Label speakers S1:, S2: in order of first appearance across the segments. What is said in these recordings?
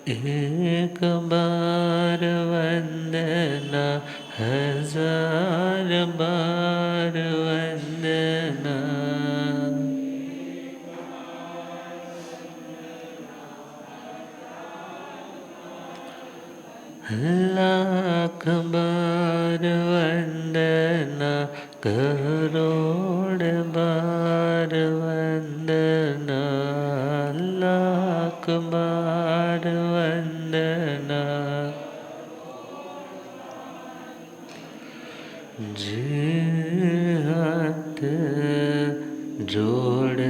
S1: एक बार वंदना, हजार बार वंदना। लाख बार वंदना, करोड़ बार वंदना। लाख बार वंदना। जी हाथ जोड़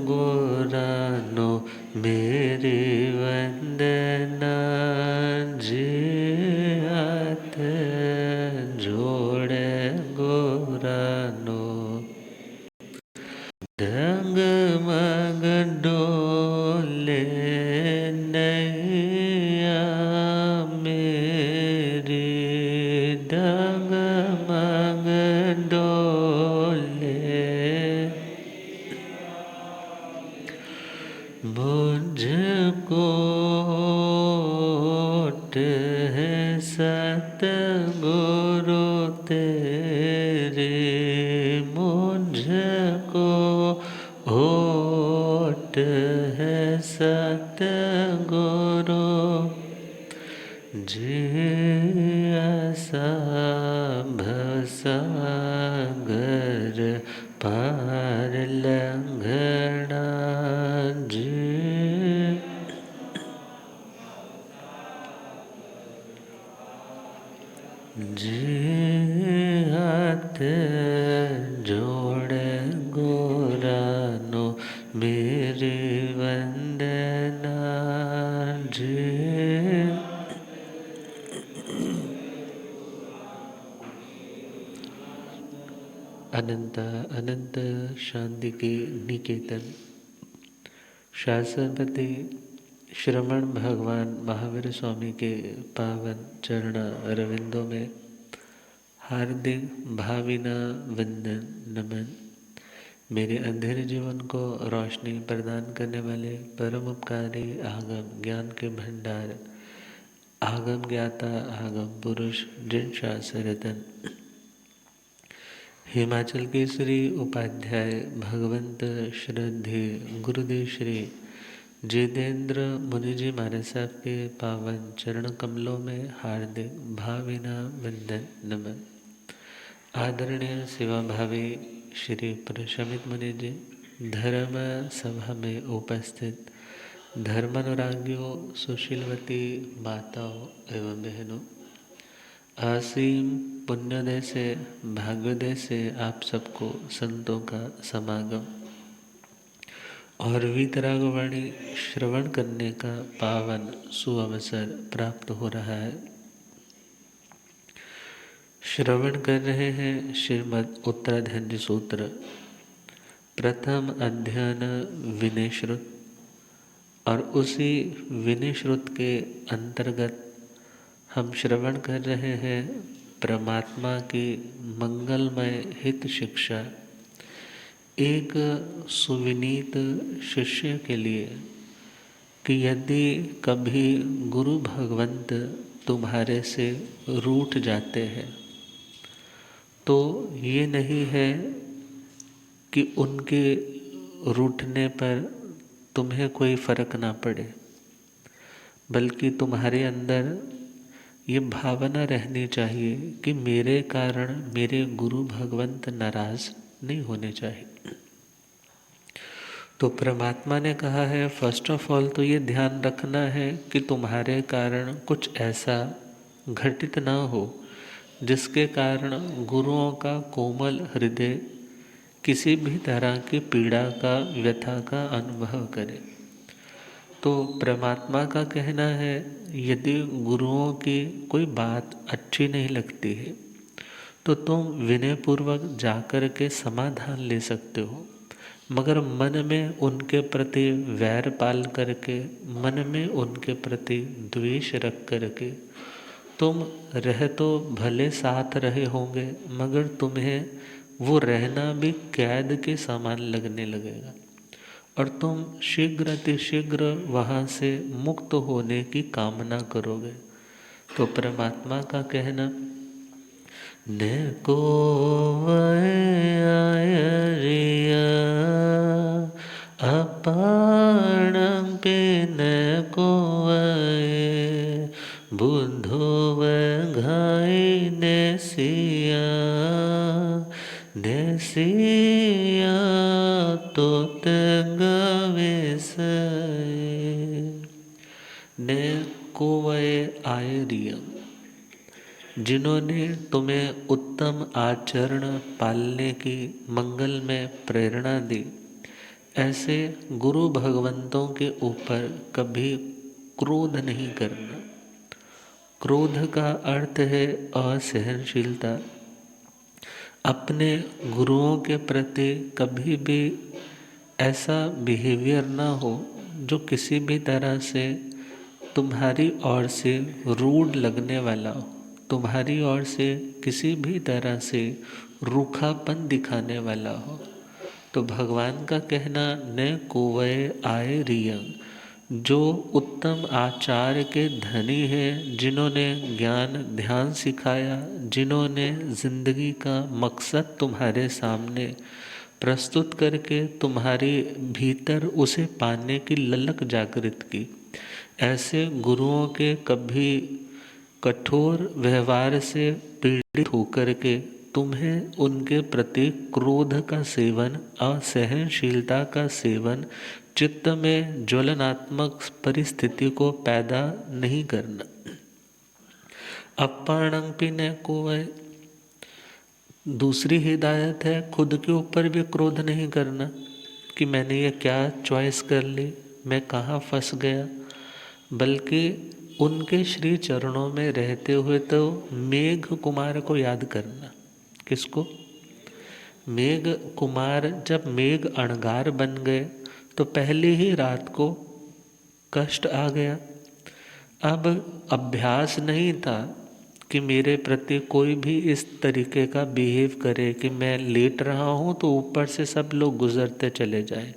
S1: गोरानो, मेरी वंदना। जी हाथ जोड़ गोरानो, डगमग डोले नैया मेरी। डगमग डोले मुझको है सतगुरु तेरे। मुझको ओट है सतगुरु। जी आसा भवसागर पार लंघना। जी हाथ जोड़ गोरानो, मेरी वंदना। जी अनंत अनंत शांति के निकेतन शासनपति श्रमण भगवान महावीर स्वामी के पावन चरण अरविंदों में हार्दिक भावना वंदन नमन। मेरे अंधेरे जीवन को रोशनी प्रदान करने वाले परम उपकारी आगम ज्ञान के भंडार, आगम ज्ञाता, आगम पुरुष, जिन शास्त्र रतन हिमाचल केसरी उपाध्याय भगवंत श्रद्धे गुरुदेव श्री जितेंद्र मुनि जी महाराज साहब के पावन चरण कमलों में हार्दिक भावना वंदन नमन। आदरणीय सेवा भावी श्री प्रशमित मुनि जी, धर्म सभा में उपस्थित धर्मानुरागियों, सुशीलवती माताओं एवं बहनों, असीम पुण्योदय से भाग्योदय से आप सबको संतों का समागम और वीतरागवाणी श्रवण करने का पावन सुअवसर प्राप्त हो रहा है। श्रवण कर रहे हैं श्रीमद् उत्तराधन्य सूत्र, प्रथम अध्ययन विनय श्रुत, और उसी विनय श्रुत के अंतर्गत हम श्रवण कर रहे हैं परमात्मा की मंगलमय हित शिक्षा एक सुविनीत शिष्य के लिए कि यदि कभी गुरु भगवंत तुम्हारे से रूठ जाते हैं तो ये नहीं है कि उनके रूठने पर तुम्हें कोई फर्क ना पड़े, बल्कि तुम्हारे अंदर ये भावना रहनी चाहिए कि मेरे कारण मेरे गुरु भगवंत नाराज नहीं होने चाहिए। तो परमात्मा ने कहा है फर्स्ट ऑफ ऑल तो ये ध्यान रखना है कि तुम्हारे कारण कुछ ऐसा घटित ना हो जिसके कारण गुरुओं का कोमल हृदय किसी भी तरह की पीड़ा का, व्यथा का अनुभव करे। तो परमात्मा का कहना है यदि गुरुओं की कोई बात अच्छी नहीं लगती है तो तुम विनयपूर्वक जाकर के समाधान ले सकते हो, मगर मन में उनके प्रति वैर पाल करके, मन में उनके प्रति द्वेष रख करके तुम रह तो भले साथ रहे होंगे, मगर तुम्हें वो रहना भी कैद के समान लगने लगेगा। और तुम शीघ्र अतिशीघ्र वहाँ से मुक्त होने की कामना करोगे। तो परमात्मा का कहना, ने को रिया अपाण पे न को बुद्धो व घाय ने सिया तो ने कोवय आयरियम, जिन्होंने तुम्हें उत्तम आचरण पालने की मंगल में प्रेरणा दी, ऐसे गुरु भगवंतों के ऊपर कभी क्रोध नहीं करना। क्रोध का अर्थ है असहनशीलता। अपने गुरुओं के प्रति कभी भी ऐसा बिहेवियर ना हो जो किसी भी तरह से तुम्हारी ओर से रूड लगने वाला हो, तुम्हारी ओर से किसी भी तरह से रूखापन दिखाने वाला हो। तो भगवान का कहना, न कोवय आय रियंग, जो उत्तम आचार के धनी हैं, जिन्होंने ज्ञान ध्यान सिखाया, जिन्होंने जिंदगी का मकसद तुम्हारे सामने प्रस्तुत करके तुम्हारे भीतर उसे पाने की ललक जागृत की, ऐसे गुरुओं के कभी कठोर व्यवहार से पीड़ित होकर के तुम्हें उनके प्रति क्रोध का सेवन, असहनशीलता का सेवन, चित्त में ज्वलनात्मक परिस्थिति को पैदा नहीं करना। अपाणंग पिने को है, दूसरी हिदायत है, खुद के ऊपर भी क्रोध नहीं करना कि मैंने ये क्या चॉइस कर ली, मैं कहाँ फंस गया, बल्कि उनके श्री चरणों में रहते हुए तो मेघ कुमार को याद करना। किसको? मेघ कुमार जब मेघ अणगार बन गए तो पहली ही रात को कष्ट आ गया। अब अभ्यास नहीं था कि मेरे प्रति कोई भी इस तरीके का बिहेव करे कि मैं लेट रहा हूँ तो ऊपर से सब लोग गुजरते चले जाएं।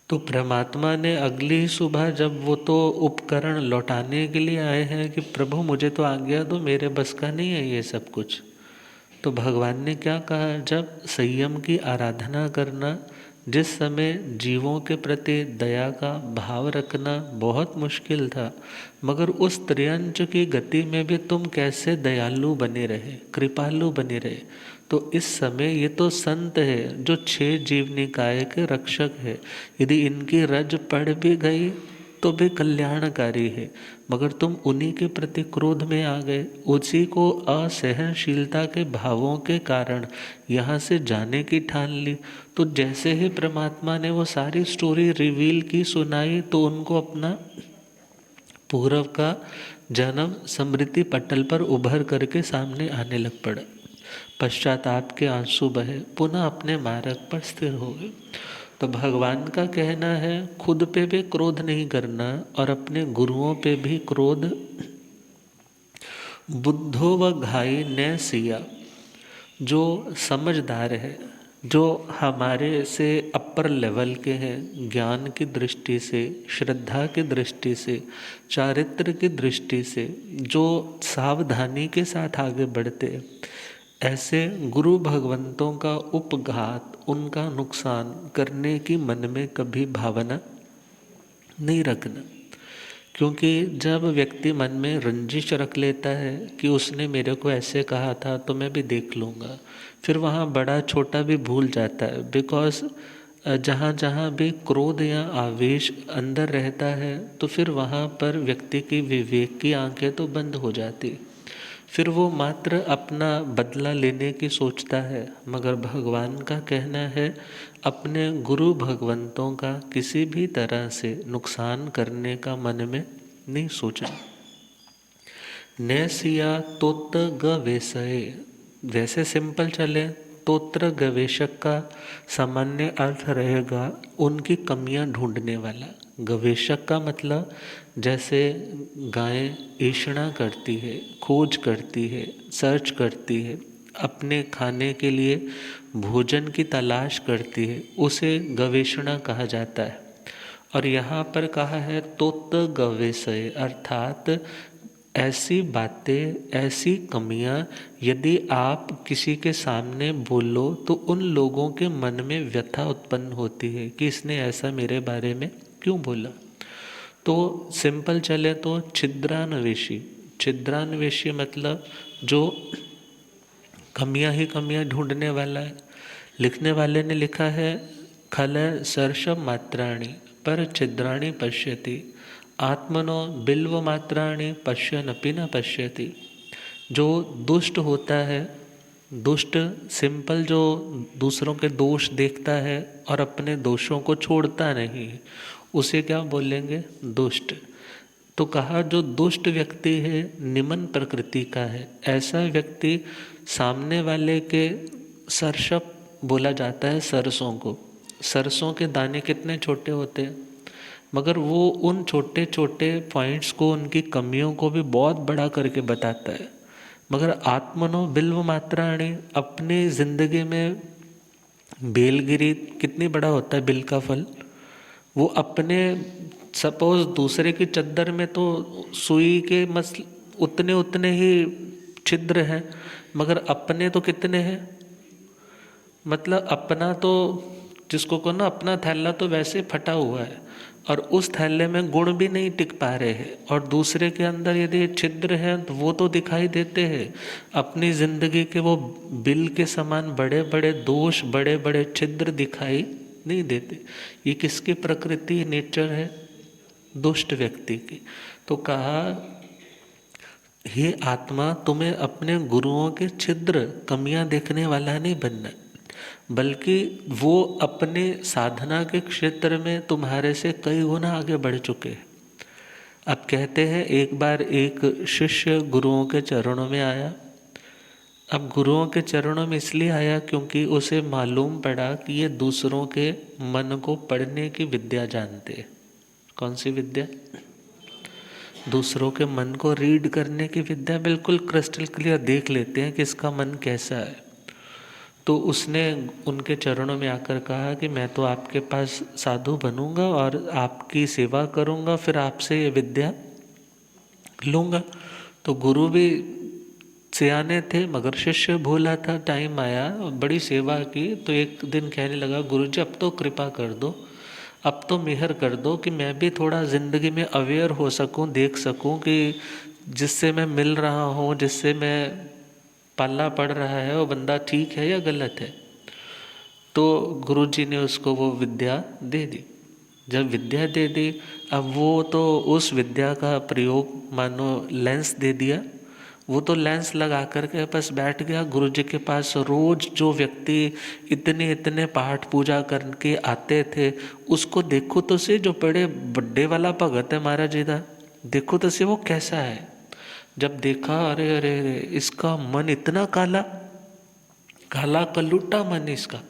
S1: तो परमात्मा ने अगली सुबह, जब वो तो उपकरण लौटाने के लिए आए हैं कि प्रभु मुझे तो आज्ञा दो, मेरे बस का नहीं है ये सब कुछ, तो भगवान ने क्या कहा, जब संयम की आराधना करना, जिस समय जीवों के प्रति दया का भाव रखना बहुत मुश्किल था, मगर उस त्रियंच की गति में भी तुम कैसे दयालु बने रहे, कृपालु बने रहे। तो इस समय ये तो संत है जो 6 जीव निकाय के रक्षक है, यदि इनकी रज पड़ भी गई तो भी कल्याणकारी है, मगर तुम उन्हीं के प्रति क्रोध में आ गए, उसी को असहनशीलता के भावों के कारण यहाँ से जाने की ठान ली। तो जैसे ही परमात्मा ने वो सारी स्टोरी रिवील की, सुनाई, तो उनको अपना पूर्व का जन्म स्मृति पटल पर उभर करके सामने आने लग पड़ा। पश्चाताप के आंसू बहे, पुनः अपने मार्ग पर स्थिर हो गए। तो भगवान का कहना है, खुद पे भी क्रोध नहीं करना और अपने गुरुओं पे भी क्रोध। बुद्धो व घाई न सिया, जो समझदार है, जो हमारे से अपर लेवल के हैं, ज्ञान की दृष्टि से, श्रद्धा की दृष्टि से, चारित्र की दृष्टि से, जो सावधानी के साथ आगे बढ़ते, ऐसे गुरु भगवंतों का उपघात, उनका नुकसान करने की मन में कभी भावना नहीं रखना। क्योंकि जब व्यक्ति मन में रंजिश रख लेता है कि उसने मेरे को ऐसे कहा था तो मैं भी देख लूँगा, फिर वहाँ बड़ा छोटा भी भूल जाता है। बिकॉज जहाँ जहाँ भी क्रोध या आवेश अंदर रहता है तो फिर वहाँ पर व्यक्ति की विवेक की आंखें तो बंद हो जाती, फिर वो मात्र अपना बदला लेने की सोचता है। मगर भगवान का कहना है, अपने गुरु भगवंतों का किसी भी तरह से नुकसान करने का मन में नहीं सोचना। न सिया तोत्र गवेशये, वैसे सिंपल चले तोत्र गवेशक का सामान्य अर्थ रहेगा उनकी कमियां ढूंढने वाला। गवेशक का मतलब जैसे गाय ऐषणा करती है, खोज करती है, सर्च करती है, अपने खाने के लिए भोजन की तलाश करती है, उसे गवेषणा कहा जाता है। और यहाँ पर कहा है तोत गवेषय, अर्थात ऐसी बातें, ऐसी कमियाँ यदि आप किसी के सामने बोलो तो उन लोगों के मन में व्यथा उत्पन्न होती है कि इसने ऐसा मेरे बारे में क्यों बोला। तो सिंपल चले तो छिद्रान्वेषी, छिद्रान्वेषी मतलब जो कमियां ही कमियां ढूंढने वाला है। लिखने वाले ने लिखा है खल सर्षम मात्राणि पर छिद्राणि पश्यति, आत्मनो बिल्व मात्राणि पश्यन्नपि न पश्यति। जो दुष्ट होता है, दुष्ट सिंपल जो दूसरों के दोष देखता है और अपने दोषों को छोड़ता नहीं, उसे क्या बोलेंगे? दुष्ट। तो कहा जो दुष्ट व्यक्ति है निम्न प्रकृति का है, ऐसा व्यक्ति सामने वाले के सरसप बोला जाता है सरसों को। सरसों के दाने कितने छोटे होते हैं, मगर वो उन छोटे छोटे पॉइंट्स को, उनकी कमियों को भी बहुत बड़ा करके बताता है। मगर आत्मनो बिल्व मात्राणि, अपनी जिंदगी में बेलगिरी कितनी बड़ा होता है, बिल का फल, वो अपने सपोज दूसरे की चद्दर में तो सुई के मसल उतने उतने ही छिद्र हैं, मगर अपने तो कितने हैं। मतलब अपना तो, जिसको को ना अपना थैला तो वैसे फटा हुआ है और उस थैले में गुण भी नहीं टिक पा रहे हैं, और दूसरे के अंदर यदि छिद्र हैं तो वो तो दिखाई देते हैं। अपनी जिंदगी के वो बिल के समान बड़े बड़े दोष, बड़े बड़े छिद्र दिखाई नहीं देते। ये किसकी प्रकृति, नेचर है? दुष्ट व्यक्ति की। तो कहा हे आत्मा, तुम्हें अपने गुरुओं के छिद्र, कमियां देखने वाला नहीं बनना, बल्कि वो अपने साधना के क्षेत्र में तुम्हारे से कई गुना आगे बढ़ चुके हैं। अब कहते हैं एक बार एक शिष्य गुरुओं के चरणों में आया। अब गुरुओं के चरणों में इसलिए आया क्योंकि उसे मालूम पड़ा कि ये दूसरों के मन को पढ़ने की विद्या जानते हैं। कौन सी विद्या? दूसरों के मन को रीड करने की विद्या। बिल्कुल क्रिस्टल क्लियर देख लेते हैं कि इसका मन कैसा है। तो उसने उनके चरणों में आकर कहा कि मैं तो आपके पास साधु बनूंगा और आपकी सेवा करूंगा, फिर आपसे ये विद्या लूंगा। तो गुरु भी सियाने थे मगर शिष्य भोला था। टाइम आया, बड़ी सेवा की, तो एक दिन कहने लगा गुरुजी अब तो कृपा कर दो, अब तो मेहर कर दो कि मैं भी थोड़ा ज़िंदगी में अवेयर हो सकूं, देख सकूं कि जिससे मैं मिल रहा हूं, जिससे मैं पाला पड़ रहा है, वो बंदा ठीक है या गलत है। तो गुरुजी ने उसको वो विद्या दे दी। जब विद्या दे दी, अब वो तो उस विद्या का प्रयोग मानो लेंस दे दिया। वो तो लेंस लगा करके बस बैठ गया गुरुजी के पास। रोज जो व्यक्ति इतने इतने पाठ पूजा करके आते थे, उसको देखो तो से जो बड़े बड्डे वाला भगत है महाराज जी का, देखो तो से वो कैसा है। जब देखा, अरे अरे अरे, इसका मन इतना काला, काला कलुटा मन इसका।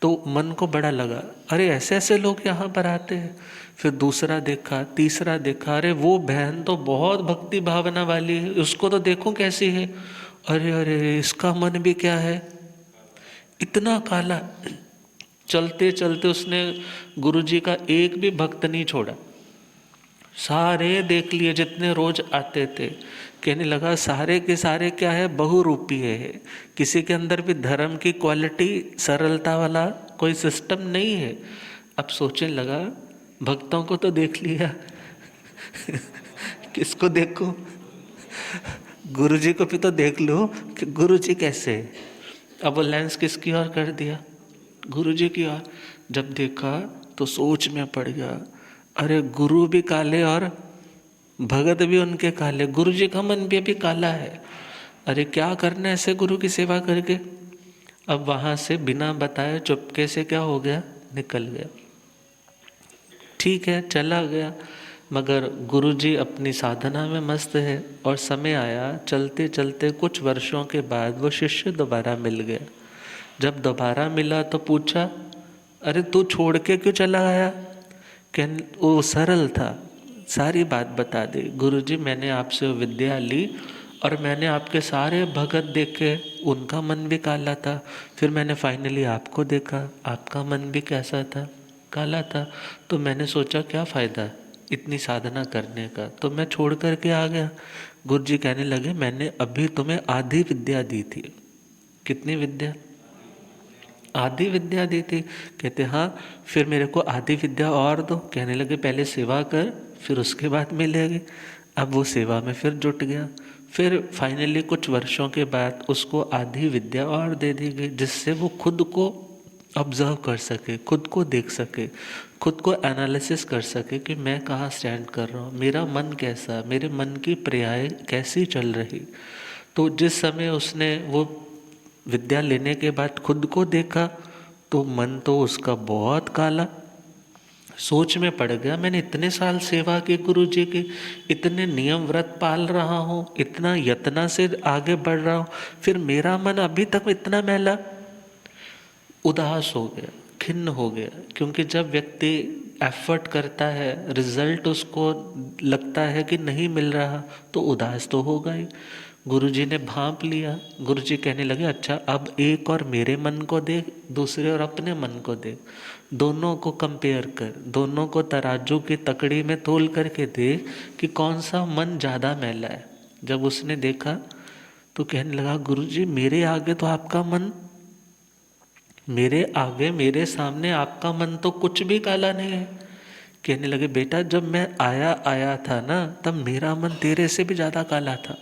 S1: तो मन को बड़ा लगा, अरे ऐसे ऐसे लोग यहाँ पर आते हैं। फिर दूसरा देखा, तीसरा देखा, अरे वो बहन तो बहुत भक्ति भावना वाली है, उसको तो देखो कैसी है। अरे अरे, इसका मन भी क्या है, इतना काला। चलते चलते उसने गुरुजी का एक भी भक्त नहीं छोड़ा, सारे देख लिए जितने रोज आते थे। कहने लगा सारे के सारे क्या है, बहुरूपी है। किसी के अंदर भी धर्म की क्वालिटी, सरलता वाला कोई सिस्टम नहीं है। अब सोचने लगा भक्तों को तो देख लिया किसको देखूं, गुरुजी को भी तो देख लो कि गुरुजी कैसे है। अब वो लेंस किसकी ओर कर दिया, गुरुजी की ओर। जब देखा तो सोच में पड़ गया, अरे गुरु भी काले और भगत भी उनके काले, गुरुजी का मन भी काला है। अरे क्या करना ऐसे गुरु की सेवा करके। अब वहाँ से बिना बताए चुपके से क्या हो गया, निकल गया। ठीक है, चला गया, मगर गुरुजी अपनी साधना में मस्त है। और समय आया, चलते चलते कुछ वर्षों के बाद वो शिष्य दोबारा मिल गया। जब दोबारा मिला तो पूछा, अरे तू छोड़ के क्यों चला आया? वो सरल था, सारी बात बता दी। गुरुजी मैंने आपसे विद्या ली और मैंने आपके सारे भगत देखे, उनका मन भी काला था। फिर मैंने फाइनली आपको देखा, आपका मन भी कैसा था, काला था। तो मैंने सोचा क्या फ़ायदा इतनी साधना करने का, तो मैं छोड़ कर के आ गया। गुरु जी कहने लगे मैंने अभी तुम्हें आधी विद्या दी थी। कितनी विद्या? आधी विद्या दी थी। कहते हाँ, फिर मेरे को आधी विद्या और दो। कहने लगे पहले सेवा कर, फिर उसके बाद मिलेगी। अब वो सेवा में फिर जुट गया। फिर फाइनली कुछ वर्षों के बाद उसको आधी विद्या और दे दी गई, जिससे वो खुद को ऑब्जर्व कर सके, खुद को देख सके, खुद को एनालिसिस कर सके कि मैं कहाँ स्टैंड कर रहा हूँ, मेरा मन कैसा, मेरे मन की क्रियाएं कैसी चल रही। तो जिस समय उसने वो विद्या लेने के बाद खुद को देखा, तो मन तो उसका बहुत काला, सोच में पड़ गया। मैंने इतने साल सेवा की गुरु जी की, इतने नियम व्रत पाल रहा हूँ, इतना यत्न से आगे बढ़ रहा हूँ, फिर मेरा मन अभी तक इतना मैला। उदास हो गया, खिन्न हो गया। क्योंकि जब व्यक्ति एफर्ट करता है, रिजल्ट उसको लगता है कि नहीं मिल रहा, तो उदास तो होगा ही। गुरुजी ने भांप लिया। गुरुजी कहने लगे अच्छा अब एक और मेरे मन को देख, दूसरे और अपने मन को देख, दोनों को कंपेयर कर, दोनों को तराजू की तकड़ी में तोल करके देख कि कौन सा मन ज़्यादा मैला है। जब उसने देखा तो कहने लगा गुरुजी मेरे आगे तो आपका मन, मेरे आगे मेरे सामने आपका मन तो कुछ भी काला नहीं है। कहने लगे बेटा जब मैं आया आया था ना, तब मेरा मन तेरे से भी ज़्यादा काला था,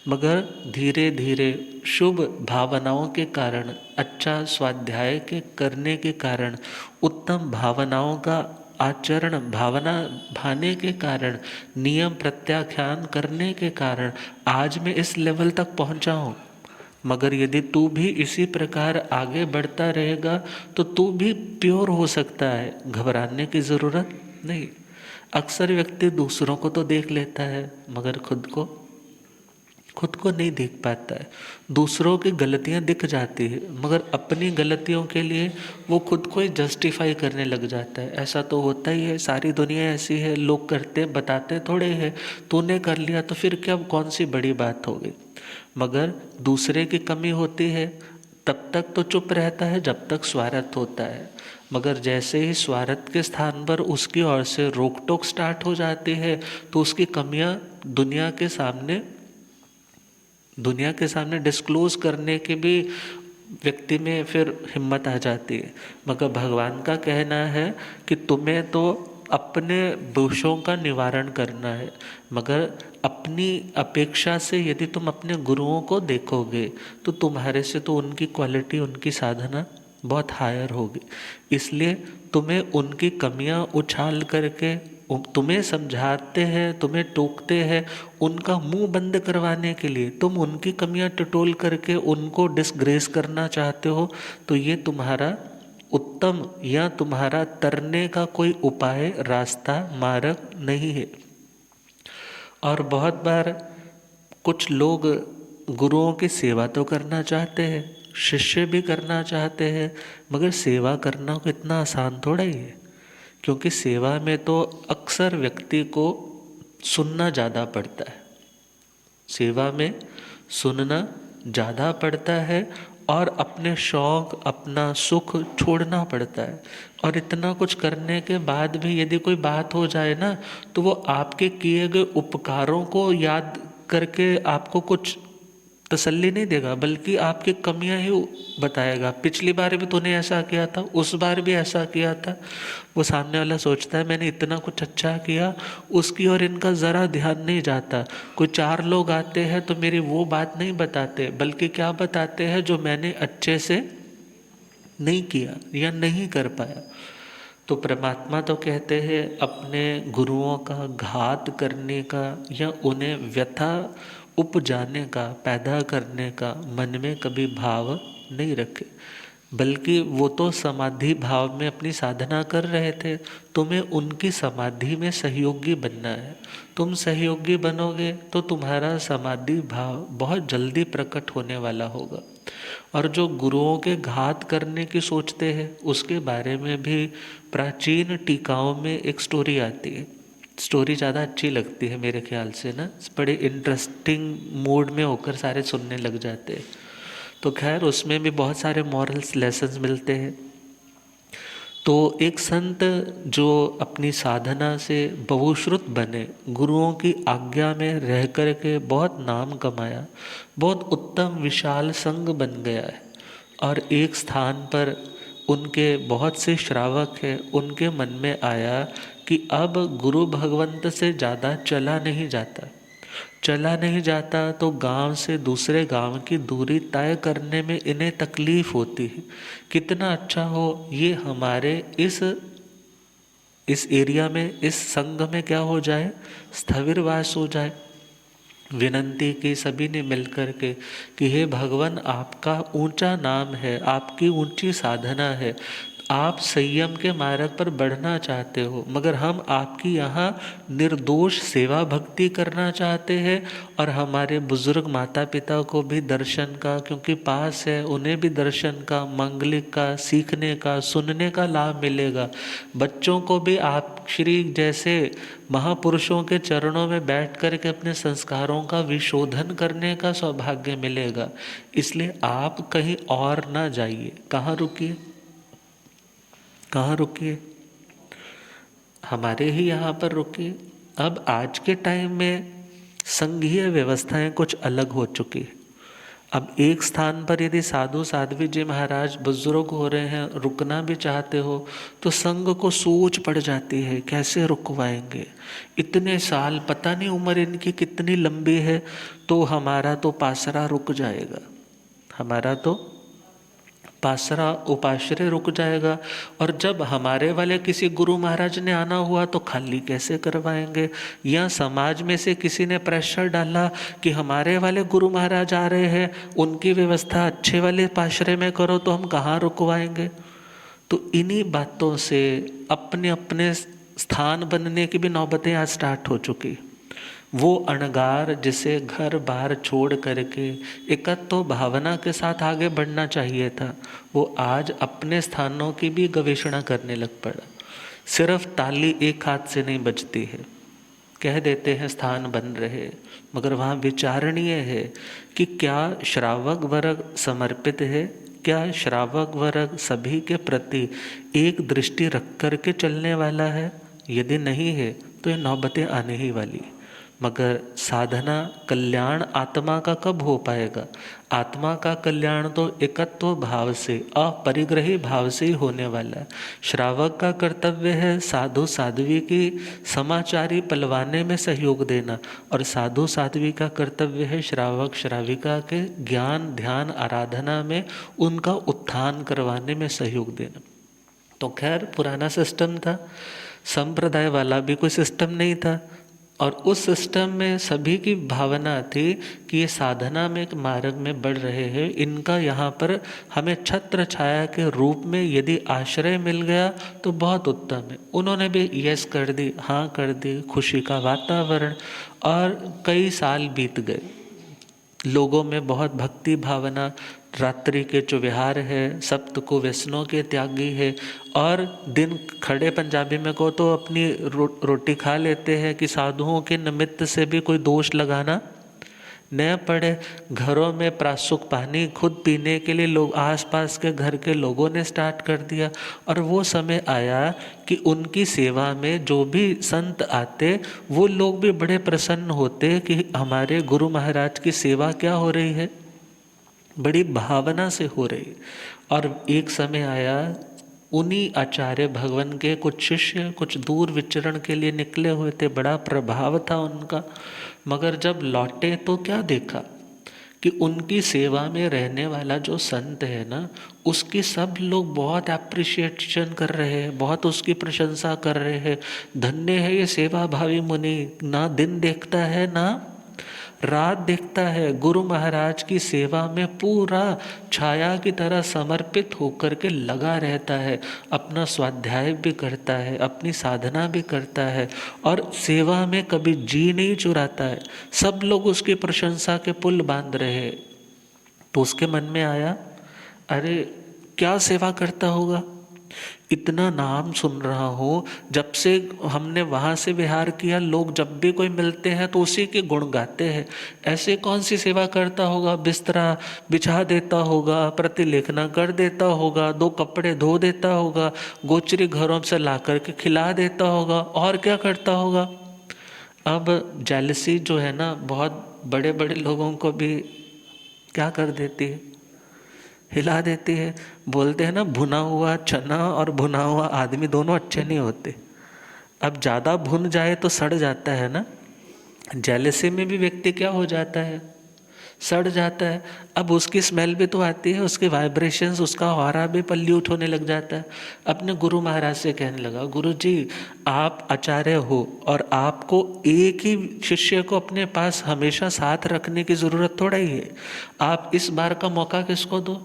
S1: मगर धीरे धीरे शुभ भावनाओं के कारण, अच्छा स्वाध्याय के करने के कारण, उत्तम भावनाओं का आचरण, भावना भाने के कारण, नियम प्रत्याख्यान करने के कारण आज मैं इस लेवल तक पहुंचा हूँ। मगर यदि तू भी इसी प्रकार आगे बढ़ता रहेगा तो तू भी प्योर हो सकता है, घबराने की ज़रूरत नहीं। अक्सर व्यक्ति दूसरों को तो देख लेता है मगर खुद को नहीं देख पाता है। दूसरों की गलतियां दिख जाती है मगर अपनी गलतियों के लिए वो खुद को ही जस्टिफाई करने लग जाता है। ऐसा तो होता ही है, सारी दुनिया ऐसी है, लोग करते बताते थोड़े हैं। तूने कर लिया तो फिर क्या, कौन सी बड़ी बात हो गई। मगर दूसरे की कमी होती है तब तक तो चुप रहता है जब तक स्वार्थ होता है, मगर जैसे ही स्वार्थ के स्थान पर उसकी ओर से रोक टोक स्टार्ट हो जाती है तो उसकी कमियां दुनिया के सामने डिस्क्लोज करने की भी व्यक्ति में फिर हिम्मत आ जाती है। मगर भगवान का कहना है कि तुम्हें तो अपने दोषों का निवारण करना है, मगर अपनी अपेक्षा से यदि तुम अपने गुरुओं को देखोगे तो तुम्हारे से तो उनकी क्वालिटी, उनकी साधना बहुत हायर होगी। इसलिए तुम्हें उनकी कमियां उछाल करके तुम्हें समझाते हैं, तुम्हें टोकते हैं, उनका मुंह बंद करवाने के लिए तुम उनकी कमियां टटोल करके उनको डिसग्रेस करना चाहते हो, तो ये तुम्हारा उत्तम या तुम्हारा तरने का कोई उपाय, रास्ता, मार्ग नहीं है। और बहुत बार कुछ लोग गुरुओं की सेवा तो करना चाहते हैं, शिष्य भी करना चाहते हैं, मगर सेवा करना को इतना आसान थोड़ा ही है। क्योंकि सेवा में तो अक्सर व्यक्ति को सुनना ज़्यादा पड़ता है, सेवा में सुनना ज़्यादा पड़ता है और अपने शौक, अपना सुख छोड़ना पड़ता है। और इतना कुछ करने के बाद भी यदि कोई बात हो जाए ना, तो वो आपके किए गए उपकारों को याद करके आपको कुछ तसल्ली नहीं देगा, बल्कि आपकी कमियां ही बताएगा। पिछली बार भी तूने ऐसा किया था, उस बार भी ऐसा किया था। वो सामने वाला सोचता है मैंने इतना कुछ अच्छा किया, उसकी और इनका ज़रा ध्यान नहीं जाता। कोई चार लोग आते हैं तो मेरी वो बात नहीं बताते, बल्कि क्या बताते हैं, जो मैंने अच्छे से नहीं किया या नहीं कर पाया। तो परमात्मा तो कहते हैं अपने गुरुओं का घात करने का या उन्हें व्यथा उपजाने का, पैदा करने का मन में कभी भाव नहीं रखे, बल्कि वो तो समाधि भाव में अपनी साधना कर रहे थे। तुम्हें उनकी समाधि में सहयोगी बनना है। तुम सहयोगी बनोगे तो तुम्हारा समाधि भाव बहुत जल्दी प्रकट होने वाला होगा। और जो गुरुओं के घात करने की सोचते हैं, उसके बारे में भी प्राचीन टीकाओं में एक स्टोरी आती है। स्टोरी ज़्यादा अच्छी लगती है मेरे ख्याल से ना, बड़े इंटरेस्टिंग मूड में होकर सारे सुनने लग जाते हैं। तो खैर उसमें भी बहुत सारे मॉरल्स लेसन्स मिलते हैं। तो एक संत जो अपनी साधना से बहुश्रुत बने, गुरुओं की आज्ञा में रह कर के बहुत नाम कमाया, बहुत उत्तम विशाल संघ बन गया है, और एक स्थान पर उनके बहुत से श्रावक हैं, उनके मन में आया कि अब गुरु भगवंत से ज़्यादा चला नहीं जाता तो गांव से दूसरे गांव की दूरी तय करने में इन्हें तकलीफ होती है। कितना अच्छा हो ये हमारे इस एरिया में, इस संघ में क्या हो जाए, स्थविरवास हो जाए। विनंती की सभी ने मिलकर के कि हे भगवान, आपका ऊंचा नाम है, आपकी ऊंची साधना है, आप संयम के मार्ग पर बढ़ना चाहते हो, मगर हम आपकी यहाँ निर्दोष सेवा भक्ति करना चाहते हैं, और हमारे बुजुर्ग माता पिता को भी दर्शन का, क्योंकि पास है, उन्हें भी दर्शन का, मांगलिक का, सीखने का, सुनने का लाभ मिलेगा। बच्चों को भी आप श्री जैसे महापुरुषों के चरणों में बैठ कर के अपने संस्कारों का विशोधन करने का सौभाग्य मिलेगा। इसलिए आप कहीं और ना जाइए। कहाँ रुकिए, हमारे ही यहाँ पर रुकिए। अब आज के टाइम में संघीय व्यवस्थाएं कुछ अलग हो चुकी है। अब एक स्थान पर यदि साधु साध्वी जी महाराज बुजुर्ग हो रहे हैं, रुकना भी चाहते हो, तो संघ को सोच पड़ जाती है कैसे रुकवाएंगे, इतने साल, पता नहीं उम्र इनकी कितनी लंबी है, तो हमारा तो पासरा रुक जाएगा, हमारा तो पासरा उपाश्रय रुक जाएगा। और जब हमारे वाले किसी गुरु महाराज ने आना हुआ तो खाली कैसे करवाएंगे, या समाज में से किसी ने प्रेशर डाला कि हमारे वाले गुरु महाराज आ रहे हैं, उनकी व्यवस्था अच्छे वाले पाश्रय में करो, तो हम कहाँ रुकवाएंगे। तो इन्हीं बातों से अपने अपने स्थान बनने की भी नौबतें आज स्टार्ट हो चुकी। वो अणगार जिसे घर बार छोड़ करके एकत्व भावना के साथ आगे बढ़ना चाहिए था, वो आज अपने स्थानों की भी गवेषणा करने लग पड़ा। सिर्फ ताली एक हाथ से नहीं बजती है, कह देते हैं स्थान बन रहे, मगर वहाँ विचारणीय है कि क्या श्रावक वर्ग समर्पित है, क्या श्रावक वर्ग सभी के प्रति एक दृष्टि रख करके चलने वाला है। यदि नहीं है तो ये नौबतें आने ही वाली। मगर साधना कल्याण आत्मा का कब हो पाएगा। आत्मा का कल्याण तो एकत्व भाव से, अपरिग्रही भाव से ही होने वाला है। श्रावक का कर्तव्य है साधु साध्वी की समाचारी पलवाने में सहयोग देना, और साधु साध्वी का कर्तव्य है श्रावक श्राविका के ज्ञान ध्यान आराधना में उनका उत्थान करवाने में सहयोग देना। तो खैर पुराना सिस्टम था, संप्रदाय वाला भी कोई सिस्टम नहीं था, और उस सिस्टम में सभी की भावना थी कि ये साधना में एक मार्ग में बढ़ रहे हैं, इनका यहाँ पर हमें छत्र छाया के रूप में यदि आश्रय मिल गया तो बहुत उत्तम है। उन्होंने भी यस कर दी, हाँ कर दी, खुशी का वातावरण, और कई साल बीत गए। लोगों में बहुत भक्ति भावना, रात्रि के जो विहार है, सप्त को व्यसनों के त्यागी है, और दिन खड़े पंजाबी में को तो अपनी रोटी खा लेते हैं कि साधुओं के निमित्त से भी कोई दोष लगाना न पड़े। घरों में प्रासुक पानी खुद पीने के लिए लोग, आसपास के घर के लोगों ने स्टार्ट कर दिया। और वो समय आया कि उनकी सेवा में जो भी संत आते, वो लोग भी बड़े प्रसन्न होते कि हमारे गुरु महाराज की सेवा क्या हो रही है, बड़ी भावना से हो रही। और एक समय आया, उन्हीं आचार्य भगवान के कुछ शिष्य कुछ दूर विचरण के लिए निकले हुए थे, बड़ा प्रभाव था उनका, मगर जब लौटे तो क्या देखा कि उनकी सेवा में रहने वाला जो संत है ना, उसकी सब लोग बहुत एप्रिशिएशन कर रहे हैं, बहुत उसकी प्रशंसा कर रहे हैं। धन्य है ये सेवा भावी मुनि, ना दिन देखता है ना रात देखता है, गुरु महाराज की सेवा में पूरा छाया की तरह समर्पित होकर के लगा रहता है, अपना स्वाध्याय भी करता है, अपनी साधना भी करता है, और सेवा में कभी जी नहीं चुराता है। सब लोग उसकी प्रशंसा के पुल बांध रहे। तो उसके मन में आया, अरे क्या सेवा करता होगा, इतना नाम सुन रहा हूँ, जब से हमने वहाँ से विहार किया, लोग जब भी कोई मिलते हैं तो उसी के गुण गाते हैं। ऐसे कौन सी सेवा करता होगा? बिस्तरा बिछा देता होगा, प्रतिलेखना कर देता होगा, 2 कपड़े धो देता होगा, गोचरी घरों से ला करके खिला देता होगा, और क्या करता होगा? अब जेलसी जो है ना, बहुत बड़े बड़े लोगों को भी क्या कर देती है? हिला देती है। बोलते हैं ना, भुना हुआ चना और भुना हुआ आदमी दोनों अच्छे नहीं होते। अब ज़्यादा भुन जाए तो सड़ जाता है ना। जेलसी में भी व्यक्ति क्या हो जाता है? सड़ जाता है। अब उसकी स्मेल भी तो आती है, उसके वाइब्रेशंस, उसका ऑरा भी पल्यूट होने लग जाता है। अपने गुरु महाराज से कहने लगा, गुरु जी आप आचार्य हो और आपको एक ही शिष्य को अपने पास हमेशा साथ रखने की ज़रूरत थोड़ा ही है। आप इस बार का मौका किसको दो?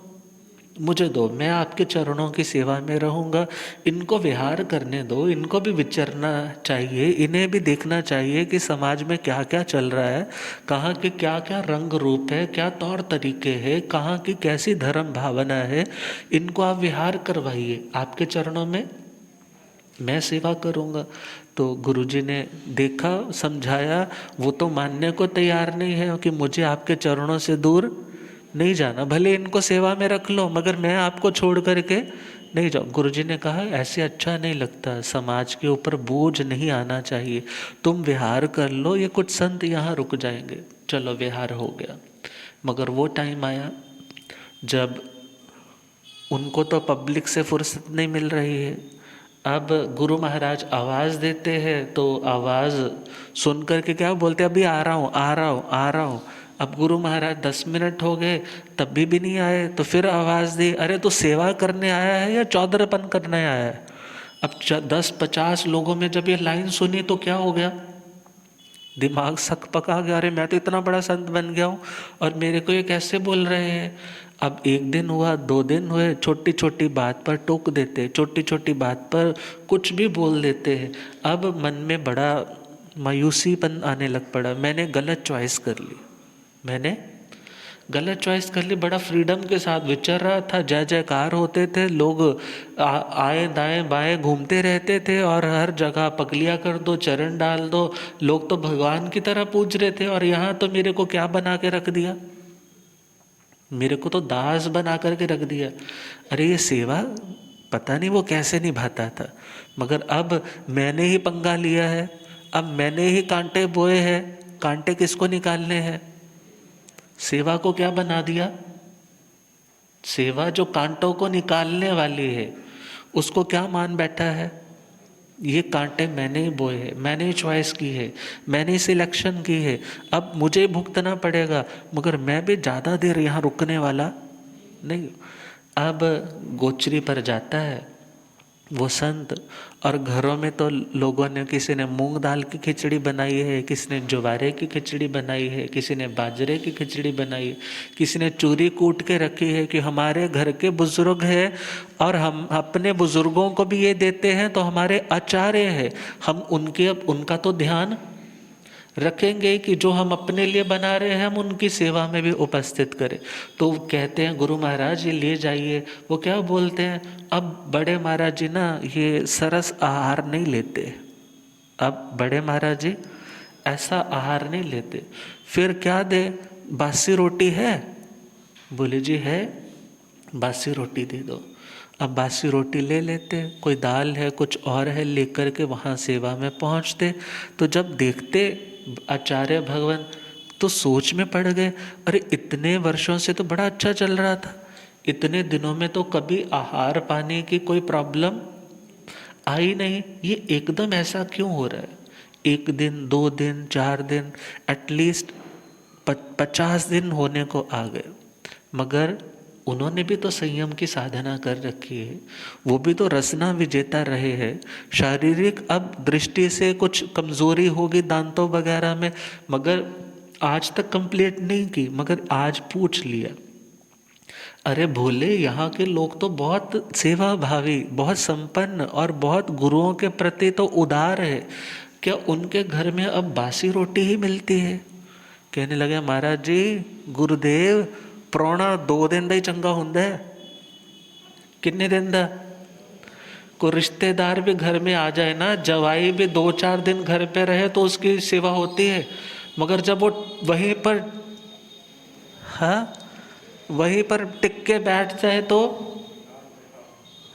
S1: मुझे दो, मैं आपके चरणों की सेवा में रहूँगा। इनको विहार करने दो, इनको भी विचरना चाहिए, इन्हें भी देखना चाहिए कि समाज में क्या क्या चल रहा है, कहाँ के क्या क्या रंग रूप है, क्या तौर तरीके हैं, कहाँ की कैसी धर्म भावना है। इनको आप विहार करवाइए, आपके चरणों में मैं सेवा करूँगा। तो गुरुजी ने देखा, समझाया, वो तो मानने को तैयार नहीं है कि मुझे आपके चरणों से दूर नहीं जाना, भले इनको सेवा में रख लो मगर मैं आपको छोड़ करके नहीं जाऊँ। गुरुजी ने कहा ऐसे अच्छा नहीं लगता, समाज के ऊपर बोझ नहीं आना चाहिए, तुम विहार कर लो, ये कुछ संत यहाँ रुक जाएंगे। चलो विहार हो गया। मगर वो टाइम आया जब उनको तो पब्लिक से फुर्सत नहीं मिल रही है। अब गुरु महाराज आवाज़ देते हैं तो आवाज़ सुन करके क्या बोलते, अभी आ रहा हूँ आ रहा हूँ आ रहा हूँ। अब गुरु महाराज 10 मिनट हो गए तब भी नहीं आए, तो फिर आवाज़ दी, अरे तो सेवा करने आया है या चौधरपन करने आया है? अब 10-50 लोगों में जब ये लाइन सुनी तो क्या हो गया? दिमाग सक पका गया, अरे मैं तो इतना बड़ा संत बन गया हूँ और मेरे को ये कैसे बोल रहे हैं? अब 1 दिन हुआ, 2 दिन हुए, छोटी छोटी बात पर टोक देते, छोटी छोटी बात पर कुछ भी बोल देते हैं। अब मन में बड़ा मायूसीपन आने लग पड़ा, मैंने गलत चॉइस कर ली, मैंने गलत चॉइस कर ली। बड़ा फ्रीडम के साथ विचर रहा था, जय जयकार होते थे, लोग आए दाएं बाएं घूमते रहते थे और हर जगह पगलियाँ कर दो, चरण डाल दो, लोग तो भगवान की तरह पूज रहे थे। और यहाँ तो मेरे को क्या बना के रख दिया? मेरे को तो दास बना करके रख दिया। अरे ये सेवा पता नहीं वो कैसे निभाता था, मगर अब मैंने ही पंगा लिया है, अब मैंने ही कांटे बोए हैं। कांटे किसको निकालने हैं? सेवा को क्या बना दिया? सेवा जो कांटों को निकालने वाली है उसको क्या मान बैठा है? ये कांटे मैंने ही बोए हैं, मैंने ही चॉइस की है, मैंने ही सिलेक्शन की है, अब मुझे ही भुगतना पड़ेगा। मगर मैं भी ज़्यादा देर यहाँ रुकने वाला नहीं। अब गोचरी पर जाता है वो संत, और घरों में तो लोगों ने, किसी ने मूंग दाल की खिचड़ी बनाई है, किसी ने ज्वारे की खिचड़ी बनाई है, किसी ने बाजरे की खिचड़ी बनाई है, किसी ने चूरी कूट के रखी है कि हमारे घर के बुजुर्ग हैं और हम अपने बुजुर्गों को भी ये देते हैं तो हमारे आचार्य हैं, हम उनके अब उनका तो ध्यान रखेंगे कि जो हम अपने लिए बना रहे हैं हम उनकी सेवा में भी उपस्थित करें। तो कहते हैं गुरु महाराज ये ले जाइए। वो क्या बोलते हैं, अब बड़े महाराज जी ना ये सरस आहार नहीं लेते, अब बड़े महाराज जी ऐसा आहार नहीं लेते। फिर क्या दे? बासी रोटी है? बोले जी है, बासी रोटी दे दो। अब बासी रोटी ले लेते, कोई दाल है कुछ और है, लेकर के वहाँ सेवा में पहुँचते। तो जब देखते आचार्य भगवान तो सोच में पड़ गए, अरे इतने वर्षों से तो बड़ा अच्छा चल रहा था, इतने दिनों में तो कभी आहार पानी की कोई प्रॉब्लम आई नहीं, ये एकदम ऐसा क्यों हो रहा है? 1 दिन 2 दिन 4 दिन एटलीस्ट 50 दिन होने को आ गए, मगर उन्होंने भी तो संयम की साधना कर रखी है, वो भी तो रसना विजेता रहे हैं। शारीरिक अब दृष्टि से कुछ कमजोरी होगी दांतों वगैरह में, मगर आज तक कंप्लीट नहीं की, मगर आज पूछ लिया। अरे भोले, यहाँ के लोग तो बहुत सेवा भावी, बहुत संपन्न और बहुत गुरुओं के प्रति तो उदार है, क्या उनके घर में अब बासी रोटी ही मिलती है? कहने लगे महाराज जी गुरुदेव ਪ੍ਰਾਹੁਣਾ 2 दिन ਦਾ ਹੀ ਚੰਗਾ ਹੁੰਦਾ ਹੈ, किन्ने दिन ਦਾ? कोई रिश्तेदार भी घर में आ जाए ना, जवाई भी 2-4 दिन घर पे रहे तो उसकी सेवा होती है, मगर जब वो वहीं पर, हाँ, वहीं पर टिक के बैठ जाए तो,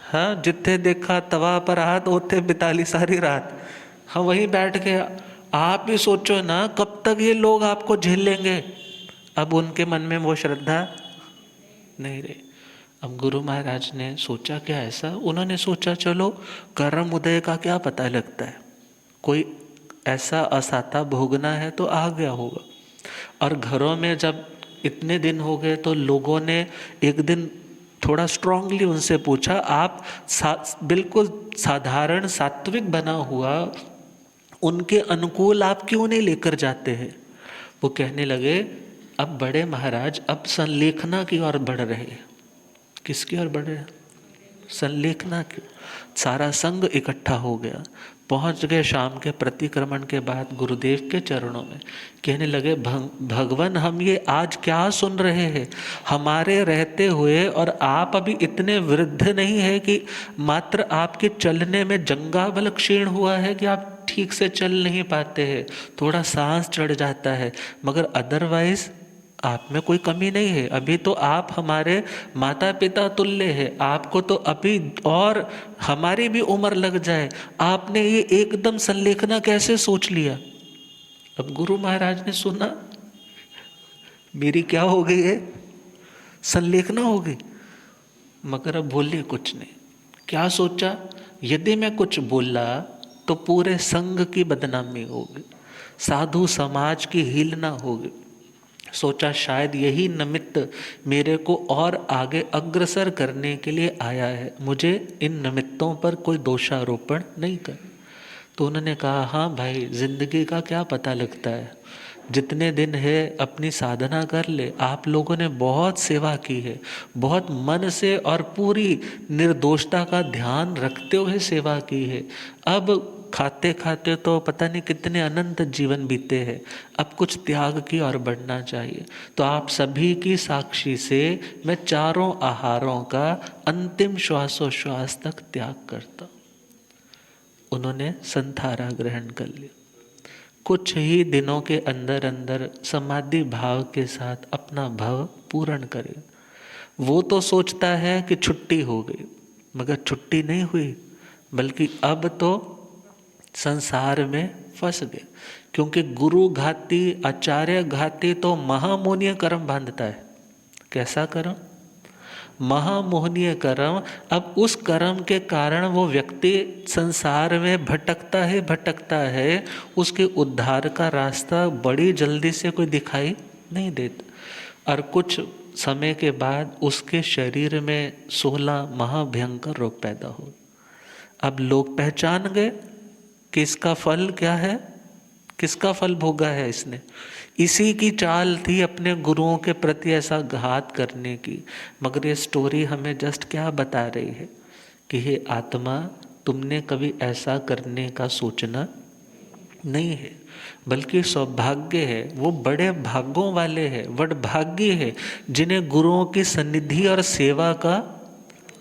S1: हाँ, जिथे देखा तवा पर हाथ ओथे बिताली सारी रात। हाँ, वहीं बैठ के आप भी सोचो ना, कब तक ये लोग आपको झेल लेंगे। अब उनके मन में वो श्रद्धा नहीं रही। अब गुरु महाराज ने सोचा क्या ऐसा, उन्होंने सोचा चलो कर्म उदय का क्या पता लगता है, कोई ऐसा असाता भोगना है तो आ गया होगा। और घरों में जब इतने दिन हो गए तो लोगों ने एक दिन थोड़ा स्ट्रांगली उनसे पूछा, आप बिल्कुल साधारण सात्विक बना हुआ उनके अनुकूल आप क्यों नहीं लेकर जाते हैं। वो कहने लगे, अब बड़े महाराज, अब संलेखना की ओर बढ़ रहे हैं। किसकी ओर बढ़ रहे हैं? संलेखना की। सारा संग इकट्ठा हो गया, पहुंच गए शाम के प्रतिक्रमण के बाद गुरुदेव के चरणों में। कहने लगे, भगवान, हम ये आज क्या सुन रहे हैं, हमारे रहते हुए और आप अभी इतने वृद्ध नहीं है कि मात्र आपके चलने में जंगाबल क्षीण हुआ है कि आप ठीक से चल नहीं पाते हैं, थोड़ा सांस चढ़ जाता है, मगर अदरवाइज आप में कोई कमी नहीं है। अभी तो आप हमारे माता पिता तुल्य है, आपको तो अभी और हमारी भी उम्र लग जाए, आपने ये एकदम संलेखना कैसे सोच लिया। अब गुरु महाराज ने सुना, मेरी क्या हो गई है, संलेखना हो गई, मगर अब बोले कुछ नहीं। क्या सोचा, यदि मैं कुछ बोला तो पूरे संघ की बदनामी होगी, साधु समाज की हीलना होगी। सोचा शायद यही निमित्त मेरे को और आगे अग्रसर करने के लिए आया है, मुझे इन निमित्तों पर कोई दोषारोपण नहीं कर। तो उन्होंने कहा, हाँ भाई, जिंदगी का क्या पता लगता है, जितने दिन है अपनी साधना कर ले। आप लोगों ने बहुत सेवा की है, बहुत मन से और पूरी निर्दोषता का ध्यान रखते हुए सेवा की है। अब खाते खाते तो पता नहीं कितने अनंत जीवन बीते हैं, अब कुछ त्याग की ओर बढ़ना चाहिए। तो आप सभी की साक्षी से मैं चारों आहारों का अंतिम श्वासोश्वास तक त्याग करता हूँ। उन्होंने संथारा ग्रहण कर लिया। कुछ ही दिनों के अंदर अंदर समाधि भाव के साथ अपना भव पूर्ण करे। वो तो सोचता है कि छुट्टी हो गई, मगर छुट्टी नहीं हुई, बल्कि अब तो संसार में फंस गए। क्योंकि गुरु घाती, आचार्य घाती तो महामोहनीय कर्म बांधता है। कैसा कर्म? महामोहनीय कर्म। अब उस कर्म के कारण वो व्यक्ति संसार में भटकता है, उसके उद्धार का रास्ता बड़ी जल्दी से कोई दिखाई नहीं देता। और कुछ समय के बाद उसके शरीर में 16 महाभयंकर रोग पैदा हो। अब लोग पहचान गए कि इसका फल क्या है, किसका फल भोगा है इसने। इसी की चाल थी अपने गुरुओं के प्रति ऐसा घात करने की। मगर ये स्टोरी हमें जस्ट क्या बता रही है कि हे आत्मा, तुमने कभी ऐसा करने का सोचना नहीं है, बल्कि सौभाग्य है, वो बड़े भाग्यों वाले हैं, वडभाग्य है जिन्हें गुरुओं की सन्निधि और सेवा का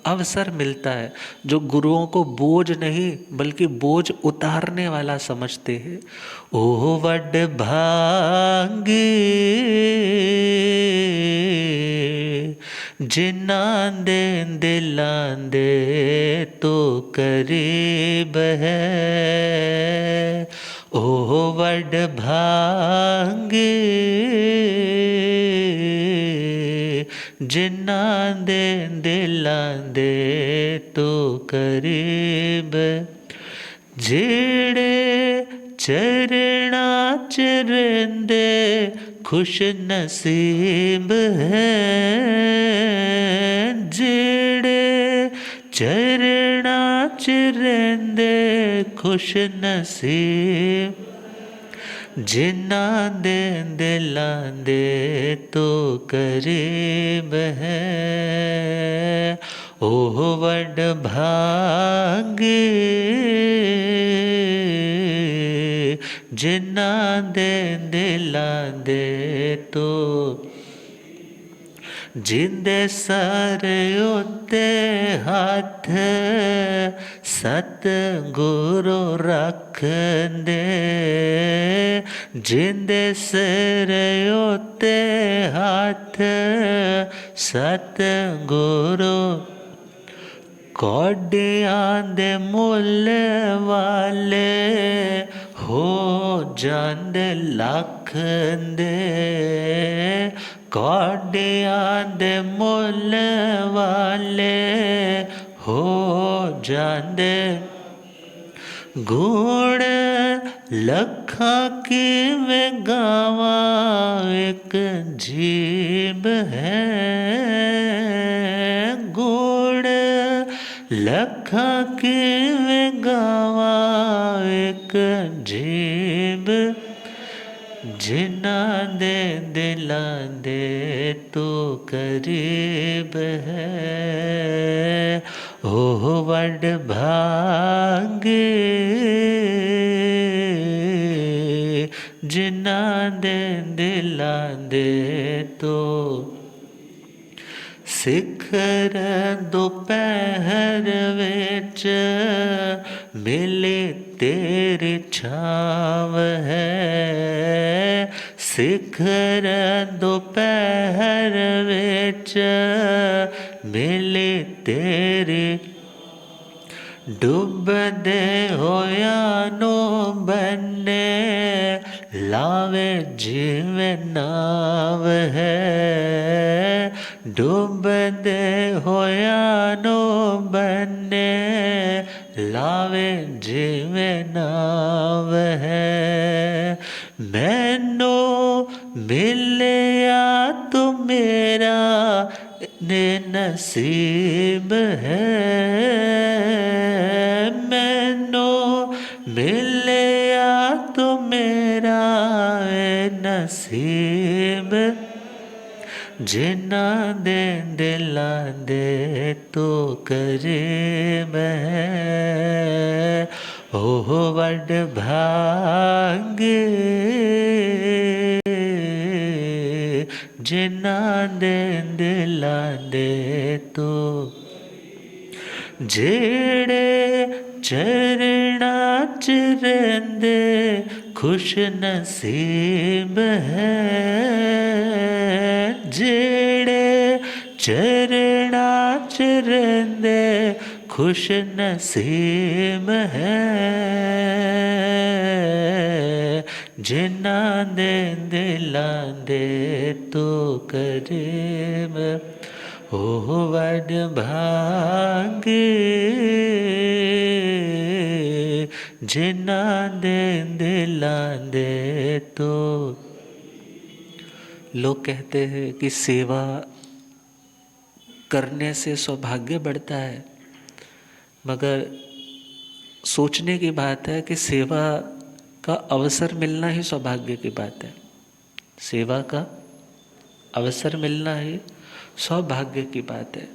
S1: अवसर मिलता है, जो गुरुओं को बोझ नहीं बल्कि बोझ उतारने वाला समझते हैं। ओ वड भागे जिनांदे दिलांदे तो करीब है, ओ वड भागे जिन्ना दे दिलांदे तो करीब, जेड़े चरणा चरंदे खुश नसीब है, जेड़े चरणा चरंदे खुश नसीब, जिन्ना दे दिलांदे तो करीब है, ओह वड भागे जिन्ना दे दिलांदे तो, जिंदे सर उत्ते हाथ सतगुरु रख दे जिंदे सिर उत्ते हाथ सतगुरु कौडियां दे मुल वाले हो जांदे लख दे कौडियां दे मुल वाले हो जांदे गुण लखा किवें गावा एक जीव है गुण लखा किवें गावा एक जीव जिन्ना दे दिलां दे तू करीब है ओह वड भागे जिन्ना दे दिलां दे तो सिखर दोपहर विच मिले तेरी छाव है सिखर दोपहर विच मिले तेरी डुबदे होया नो बन्ने लावे जिवें नाव है डुबदे होया नो बन्ने लावे जिवें नाव है मैनू मिलिया तू मेरा ने नसीब है मैनू मिलिया तू मेरा नसीब जिन्ना दे दिलां दे तू करीब है ओह वड भागे जिन्ना दे दिलां दे तू जेड़े चरणा च रहिंदे खुश नसीब है जेड़े चरणा च रहिंदे खुश नसीब है जिन्ना दे दिलां दे तू करीब ओह वड भागे जिन्ना दे दिलां दे तो लोग कहते हैं कि सेवा करने से सौभाग्य बढ़ता है मगर सोचने की बात है कि सेवा का अवसर मिलना ही सौभाग्य की बात है सेवा का अवसर मिलना ही सौभाग्य की बात है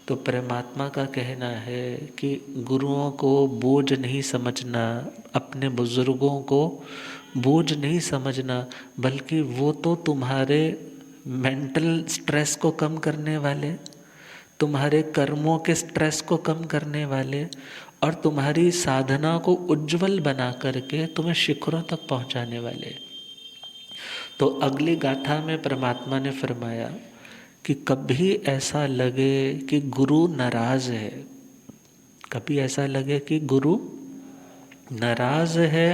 S1: तो परमात्मा का कहना है कि गुरुओं को बोझ नहीं समझना अपने बुजुर्गों को बोझ नहीं समझना बल्कि वो तो तुम्हारे मेंटल स्ट्रेस को कम करने वाले तुम्हारे कर्मों के स्ट्रेस को कम करने वाले और तुम्हारी साधना को उज्जवल बना करके तुम्हें शिखरों तक पहुंचाने वाले। तो अगली गाथा में परमात्मा ने फरमाया कि कभी ऐसा लगे कि गुरु नाराज है कभी ऐसा लगे कि गुरु नाराज है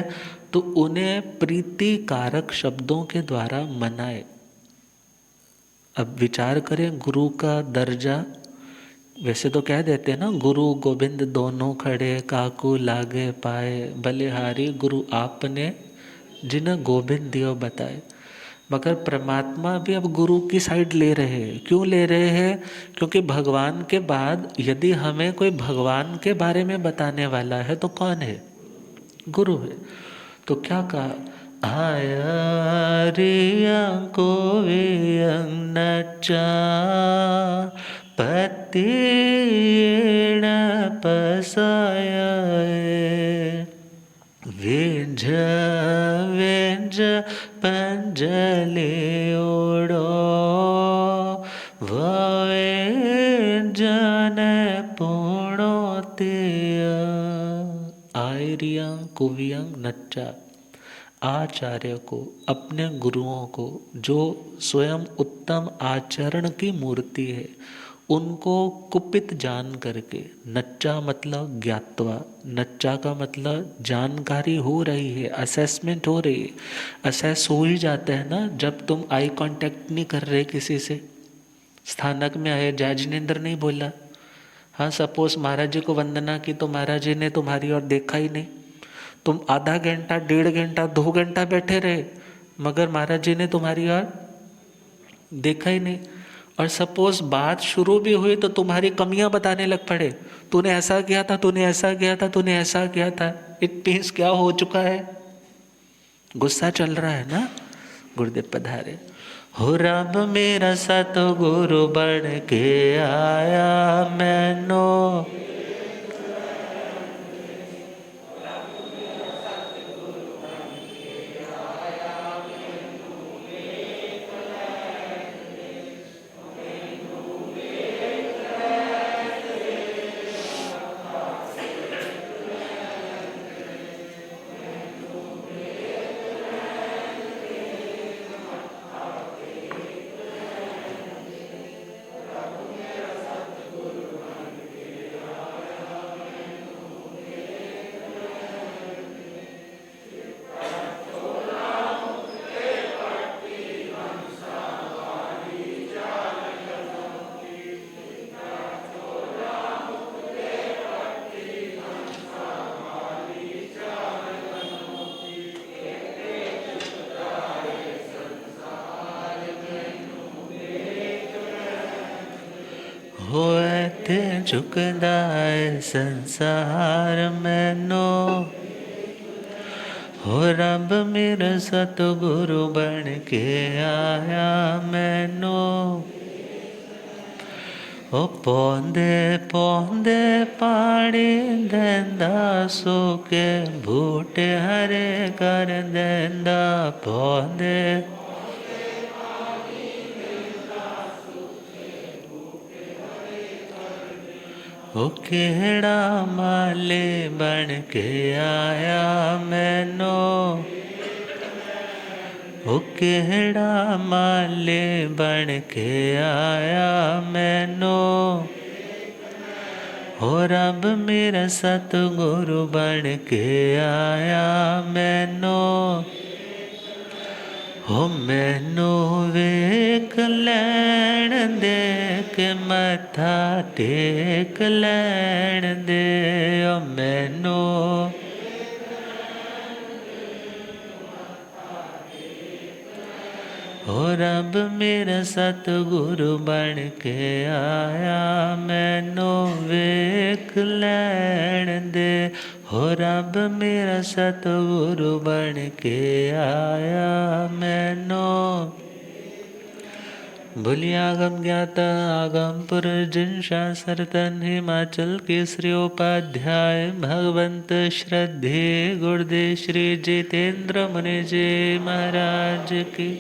S1: तो उन्हें प्रीति कारक शब्दों के द्वारा मनाए। अब विचार करें गुरु का दर्जा वैसे तो कह देते हैं ना गुरु गोविंद दोनों खड़े काकू लागे पाए बलिहारी गुरु आपने जिन्हें गोविंद दियो बताए। मगर परमात्मा भी अब गुरु की साइड ले रहे हैं। क्यों ले रहे हैं? क्योंकि भगवान के बाद यदि हमें कोई भगवान के बारे में बताने वाला है तो कौन है? गुरु है। तो क्या कहा? आया रिया को नचा पति पसाया वेंझ वेंझ पंजले ओढ़ो वेंझन पुणो तिया आयरियं कुवियं नच्चा, आचार्य को, अपने गुरुओं को, जो स्वयं उत्तम आचरण की मूर्ति है, उनको कुपित जान करके, नच्चा मतलब ज्ञात्वा, नच्चा का मतलब जानकारी हो रही है, असेसमेंट हो रही है। असेस हो ही जाता है ना जब तुम आई कांटेक्ट नहीं कर रहे किसी से। स्थानक में आए, जय जिनेन्द्र नहीं बोला, हाँ सपोज महाराज जी को वंदना की तो महाराज जी ने तुम्हारी ओर देखा ही नहीं, तुम आधा घंटा, 1.5 घंटा, 2 घंटा बैठे रहे, मगर महाराज जी ने तुम्हारी ओर देखा ही नहीं। और सपोज बात शुरू भी हुई तो तुम्हारी कमियां बताने लग पड़े, तूने ऐसा किया था, तूने ऐसा किया था, तूने ऐसा किया था। इट मीन्स क्या हो चुका है, गुस्सा चल रहा है ना। गुरुदेव पधारे। हो रब मेरा सतगुरु बन के आया मैनो, होए थे झुकदा है संसार मैनो, हो रब मेरा सतगुरु बन के आया मैनो। ओ पौंदे पौंदे पानी देंदा, सूखे बूटे हरे कर देंदा, पौंदे ओ केड़ा माले बन के आया मैनो, ओ केड़ा माले बन के आया मैनो। हो रब मेरा सतगुरु बन के आया मैनो, हो मैनू वेख लैण दे के मत्था टेक लैण दे, ओ मैनू हो रब मेरा सतगुरु बन के आया मैनू वेख लैण दे, हो रब मेरा सतगुरु बन के आया मैनू। भूलियागम ज्ञाता आगम पुरजन शास्त्र तन हिमाचल केसरी उपाध्याय भगवंत श्रद्धे गुरुदेव श्री जितेंद्र मुनि जी महाराज की।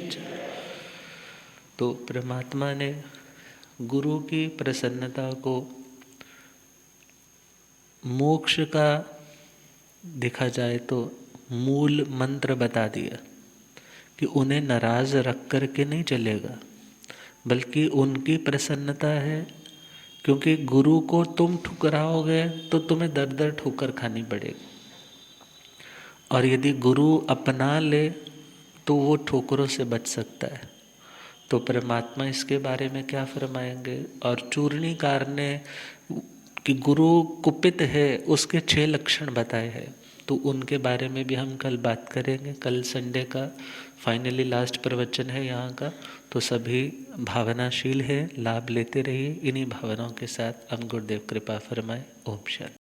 S1: तो परमात्मा ने गुरु की प्रसन्नता को मोक्ष का देखा जाए तो मूल मंत्र बता दिया कि उन्हें नाराज रख कर के नहीं चलेगा, बल्कि उनकी प्रसन्नता है। क्योंकि गुरु को तुम ठुकराओगे तो तुम्हें दर दर ठोकर खानी पड़ेगी, और यदि गुरु अपना ले तो वो ठोकरों से बच सकता है। तो परमात्मा इसके बारे में क्या फरमाएंगे। और चूर्णीकार ने कि गुरु कुपित है उसके 6 लक्षण बताए हैं, तो उनके बारे में भी हम कल बात करेंगे। कल संडे का फाइनली लास्ट प्रवचन है यहाँ का, तो सभी भावनाशील है, लाभ लेते रहिए। इन्हीं भावनाओं के साथ हम गुरुदेव कृपा फरमाए। ओम शांति।